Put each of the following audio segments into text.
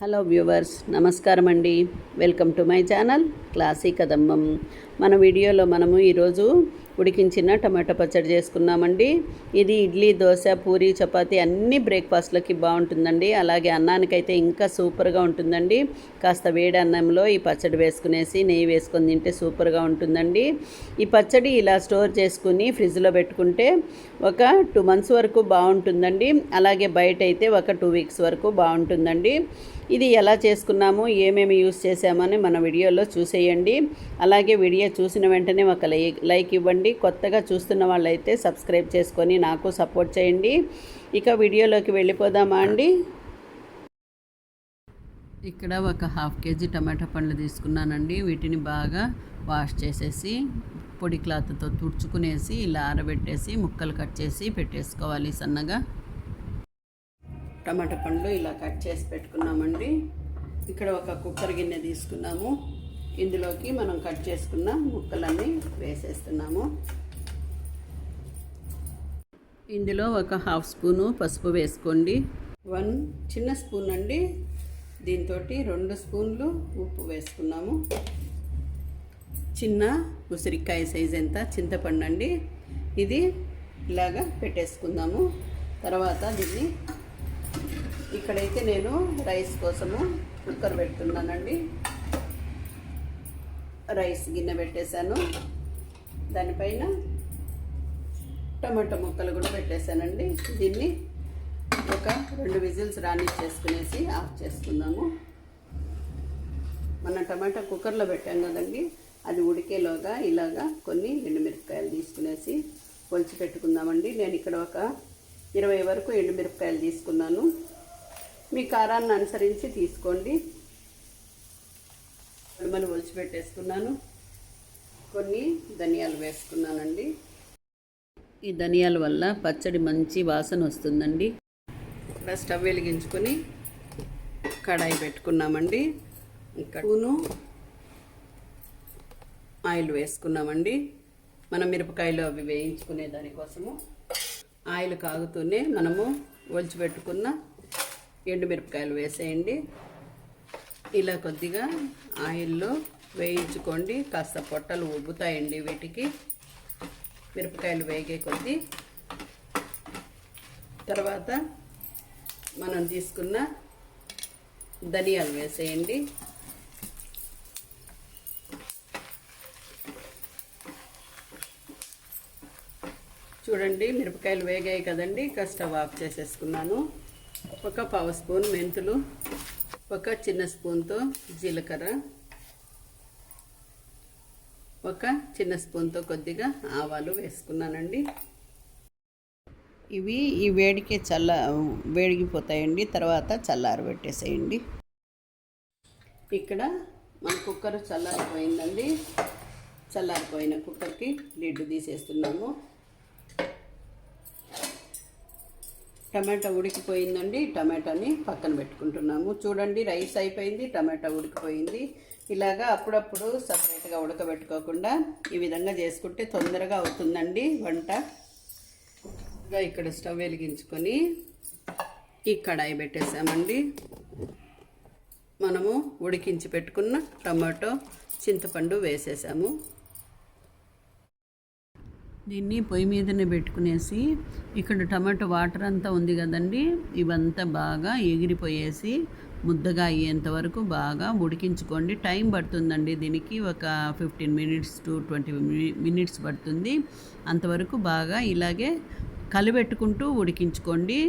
Hello viewers, నమస్కారం అండి. Welcome to my channel classy Kadambam. మన వీడియోలో మనము ఈరోజు ఉడికించిన టమాటా పచ్చడి చేసుకున్నామండి. ఇది ఇడ్లీ, దోశ, పూరి, చపాతీ అన్ని బ్రేక్ఫాస్ట్లకి బాగుంటుందండి. అలాగే అన్నానికైతే ఇంకా సూపర్గా ఉంటుందండి. కాస్త వేడి అన్నంలో ఈ పచ్చడి వేసుకునేసి నెయ్యి వేసుకొని తింటే సూపర్గా ఉంటుందండి. ఈ పచ్చడి ఇలా స్టోర్ చేసుకుని ఫ్రిడ్జ్లో పెట్టుకుంటే ఒక 2 months వరకు బాగుంటుందండి. అలాగే బయట అయితే ఒక 2 weeks వరకు బాగుంటుందండి. ఇది ఎలా చేసుకున్నాము, ఏమేమి యూస్ చేసామని మన వీడియోలో చూసేయండి. అలాగే వీడియో చూసిన వెంటనే ఒక లైక్ ఇవ్వండి. కొత్తగా చూస్తున్న వాళ్ళైతే సబ్స్క్రైబ్ చేసుకొని నాకు సపోర్ట్ చేయండి. ఇక వీడియోలోకి వెళ్ళిపోదామా అండి. ఇక్కడ ఒక 1/2 kg టమాటా పండ్లు తీసుకున్నానండి. వీటిని బాగా వాష్ చేసేసి పొడి క్లాత్తో తుడుచుకునేసి ఇలా ఆరబెట్టేసి ముక్కలు కట్ చేసి పెట్టేసుకోవాలి సన్నగా. టమాటా పండ్లు ఇలా కట్ చేసి పెట్టుకున్నామండి. ఇక్కడ ఒక కుక్కర్ గిన్నె తీసుకున్నాము. ఇందులోకి మనం కట్ చేసుకున్న ముక్కలన్నీ వేసేస్తున్నాము. ఇందులో ఒక 1/2 స్పూను పసుపు వేసుకోండి. 1 చిన్న స్పూన్ అండి. దీంతో 2 స్పూన్లు ఉప్పు వేసుకున్నాము. చిన్న ఉసిరికాయ సైజ్ ఎంత చింతపండు అండి. ఇది ఇలాగా పెట్టేసుకుందాము. తర్వాత దీన్ని ఇక్కడైతే నేను రైస్ కోసము కుక్కర్ పెడుతున్నానండి. రైస్ గిన్నె పెట్టేశాను. దానిపైన టమాటా ముక్కలు కూడా పెట్టేశానండి. దీన్ని ఒక 2 విజిల్స్ రానిచ్చేసుకునేసి ఆఫ్ చేసుకుందాము. మన టమాటా కుక్కర్లో పెట్టాం కదండి, అది ఉడికేలోగా ఇలాగా కొన్ని ఎండుమిరపకాయలు తీసుకునేసి పొలిచి పెట్టుకుందామండి. నేను ఇక్కడ ఒక 20 వరకు ఎండుమిరపకాయలు తీసుకున్నాను. మీ కారాన్ని అనుసరించి తీసుకోండి. ఉడమలు ఒలిచి పెట్టేసుకున్నాను. కొన్ని ధనియాలు వేసుకున్నానండి. ఈ ధనియాల వల్ల పచ్చడి మంచి వాసన వస్తుందండి. ఇక్కడ స్టవ్ వెలిగించుకొని కడాయి పెట్టుకున్నామండి. ఇక్కడ ఆయిల్ వేసుకున్నామండి. మనం మిరపకాయలు అవి వేయించుకునే దానికోసము. ఆయిల్ కాగుతూనే మనము ఒలిచి పెట్టుకున్న ఎండుమిరపకాయలు వేసేయండి. ఇలా కొద్దిగా ఆయిల్లో వేయించుకోండి. కాస్త పొట్టలు ఉబ్బుతాయండి వీటికి, మిరపకాయలు వేగే కొద్దీ. తర్వాత మనం తీసుకున్న ధనియాలు వేసేయండి. చూడండి, మిరపకాయలు వేగాయి కదండి. స్టవ్ ఆఫ్ చేసేసుకున్నాను. ఒక 1/2 స్పూన్ మెంతులు, ఒక చిన్న స్పూన్తో జీలకర్ర, ఒక చిన్న స్పూన్తో కొద్దిగా ఆవాలు వేసుకున్నానండి. ఇవి ఈ వేడికి వేడిగిపోతాయండి. తర్వాత చల్లారబెట్టేసేయండి. ఇక్కడ మన కుక్కర్ చల్లారిపోయిందండి. చల్లారిపోయిన కుక్కర్కి లిడ్ తీసేస్తున్నాము. టమాటా ఉడికిపోయిందండి. టమాటాని పక్కన పెట్టుకుంటున్నాము. చూడండి, రైస్ అయిపోయింది, టమాటా ఉడికిపోయింది. ఇలాగా అప్పుడప్పుడు సపరేట్గా ఉడకబెట్టుకోకుండా ఈ విధంగా చేసుకుంటే తొందరగా అవుతుందండి వంట. ఇక్కడ స్టవ్ వెలిగించుకొని ఈ కడాయి పెట్టేసామండి. మనము ఉడికించి పెట్టుకున్న టమాటో, చింతపండు వేసేసాము. దీన్ని పొయ్యి మీదనే పెట్టుకునేసి ఇక్కడ టమాటో వాటర్ అంతా ఉంది కదండి, ఇవంతా బాగా ఎగిరిపోయేసి ముద్దగా అయ్యేంత వరకు బాగా ఉడికించుకోండి. టైం పడుతుందండి దీనికి. ఒక 15 minutes to 20 minutes పడుతుంది. అంతవరకు బాగా ఇలాగే కలిపెట్టుకుంటూ ఉడికించుకోండి.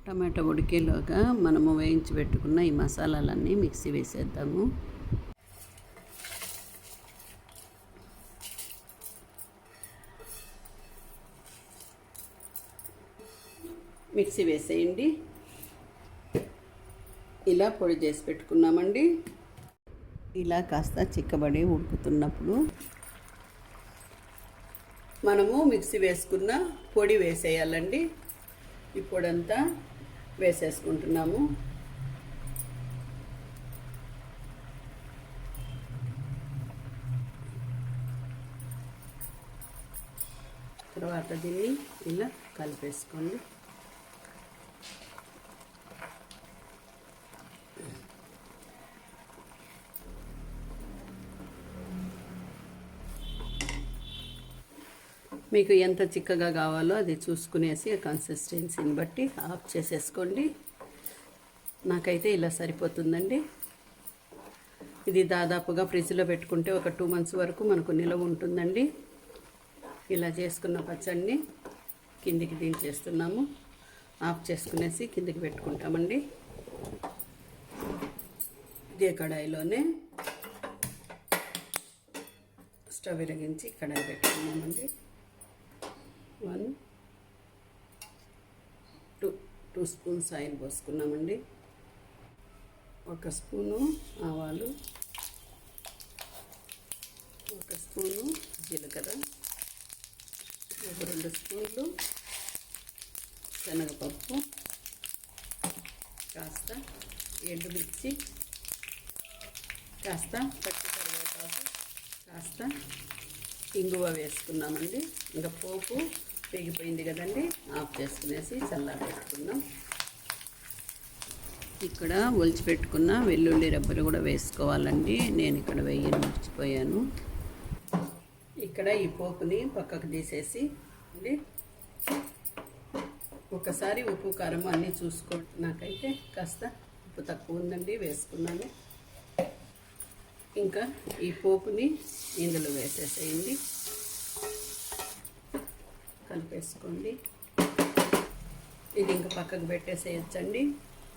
టమాటా ఉడికేలోగా మనము వేయించి పెట్టుకున్న ఈ మసాలాలన్నీ మిక్సీ వేసేద్దాము. మిక్సీ వేసేయండి. ఇలా పొడి చేసి పెట్టుకున్నామండి. ఇలా కాస్త చిక్కబడి ఉడుకుతున్నప్పుడు మనము మిక్సీ వేసుకున్న పొడి వేసేయాలండి. ఈ పొడి అంతా వేసేసుకుంటున్నాము. తర్వాత దీన్ని ఇలా కలిపేసుకోండి. మీకు ఎంత చిక్కగా కావాలో అది చూసుకునేసి కన్సిస్టెన్సీని బట్టి ఆఫ్ చేసేసుకోండి. నాకైతే ఇలా సరిపోతుందండి. ఇది దాదాపుగా ఫ్రిడ్జ్లో పెట్టుకుంటే ఒక 2 months వరకు మనకు నిలవ ఉంటుందండి. ఇలా చేసుకున్న పచ్చడిని కిందికి దించేస్తున్నాము. ఆఫ్ చేసుకునేసి కిందికి పెట్టుకుంటామండి. ఇదే కడాయిలోనే స్టవ్ వెలిగించి కడాయి పెట్టుకున్నామండి. 2 స్పూన్స్ ఆయిల్ పోసుకున్నామండి. 1 స్పూను ఆవాలు, 1 స్పూను జీలకర్ర, 2 స్పూన్లు శనగపప్పు, కాస్త ఎండుమిర్చి, కాస్త పచ్చి కరివేపాకు, కాస్త ఇంగువ వేసుకున్నామండి. ఇంకా పోపు వేగిపోయింది కదండి, ఆఫ్ చేసుకునేసి చల్లారబెట్టుకుందాం. ఇక్కడ ఒలిచిపెట్టుకున్న వెల్లుల్లి రెబ్బలు కూడా వేసుకోవాలండి. నేను ఇక్కడ వేయని మర్చిపోయాను. ఇక్కడ ఈ పోపుని పక్కకు తీసేసి అండి ఒకసారి ఉప్పు కారం అన్నీ చూసుకోండి. నాకైతే కాస్త ఉప్పు తక్కువ ఉందండి, వేసుకున్నాను. ఇంకా ఈ పోపుని ఇందులో వేసేసేయండి, కలిపేసుకోండి. ఇది ఇంకా పక్కకు పెట్టేసేయచ్చండి.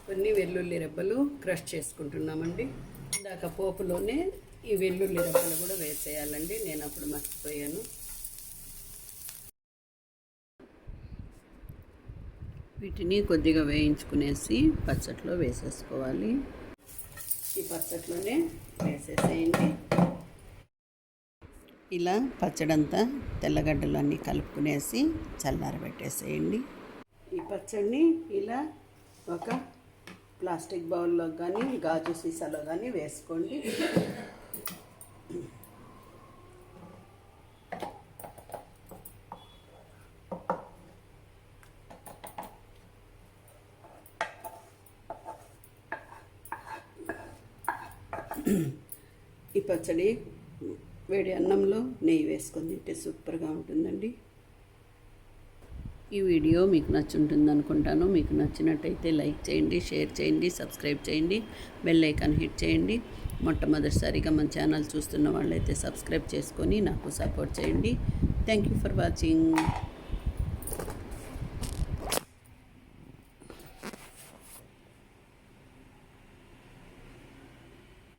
కొన్ని వెల్లుల్లి రెబ్బలు క్రష్ చేసుకుంటున్నామండి. ఇందాక పోపులోనే ఈ వెల్లుల్లి రెబ్బలు కూడా వేసేయాలండి, నేను అప్పుడు మర్చిపోయాను. వీటిని కొద్దిగా వేయించుకునేసి పచ్చట్లో వేసేసుకోవాలి. ఈ పచ్చట్లోనే వేసేసేయండి. ఇలా పచ్చడంతా తెల్లగడ్డలన్నీ కలుపుకునేసి చల్లారబెట్టేసేయండి. ఈ పచ్చడిని ఇలా ఒక ప్లాస్టిక్ బౌల్లో కానీ గాజు సీసాలో కానీ వేసుకోండి. ఈ పచ్చడి వేడి అన్నంలో నెయ్యి వేసుకొని తింటే సూపర్గా ఉంటుందండి. ఈ వీడియో మీకు నచ్చుంటుంది అనుకుంటాను. మీకు నచ్చినట్టయితే లైక్ చేయండి, షేర్ చేయండి, సబ్స్క్రైబ్ చేయండి, బెల్ ఐకాన్ హిట్ చేయండి. మొట్టమొదటిసారిగా మన ఛానల్ చూస్తున్న వాళ్ళైతే సబ్స్క్రైబ్ చేసుకొని నాకు సపోర్ట్ చేయండి. Thank you for watching.